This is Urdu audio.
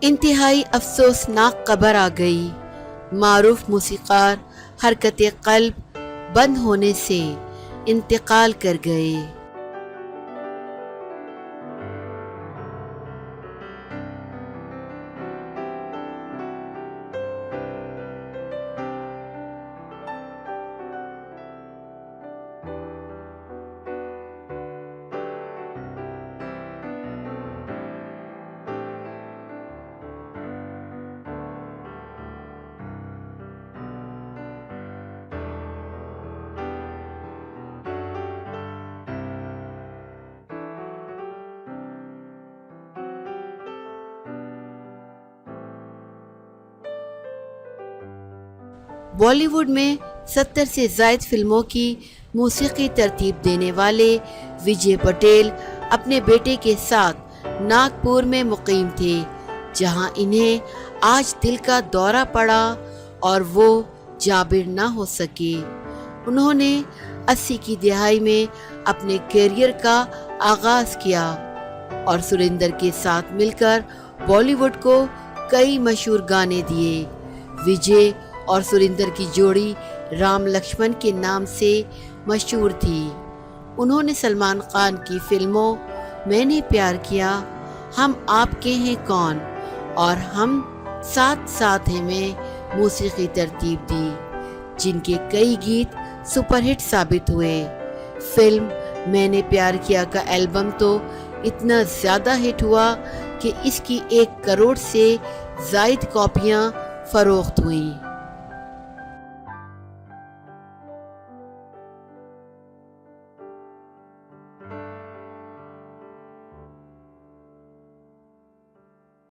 انتہائی افسوسناک خبر آ گئی، معروف موسیقار حرکت قلب بند ہونے سے انتقال کر گئے۔ بالی ووڈ میں 70 سے زائد فلموں کی موسیقی ترتیب دینے والے وجے پٹیل اپنے بیٹے کے ساتھ ناگپور میں مقیم تھے، جہاں انہیں آج دل کا دورہ پڑا اور وہ جابر نہ ہو سکے۔ انہوں نے 80 کی دہائی میں اپنے کیریئر کا آغاز کیا اور سریندر کے ساتھ مل کر بالی ووڈ کو کئی مشہور گانے دیے۔ وجے اور سریندر کی جوڑی رام لکشمن کے نام سے مشہور تھی۔ انہوں نے سلمان خان کی فلموں میں نے پیار کیا، ہم آپ کے ہیں کون اور ہم ساتھ ساتھ ہیں میں موسیقی ترتیب دی، جن کے کئی گیت سپر ہٹ ثابت ہوئے۔ فلم میں نے پیار کیا کا البم تو اتنا زیادہ ہٹ ہوا کہ اس کی 1 کروڑ سے زائد کاپیاں فروخت ہوئیں۔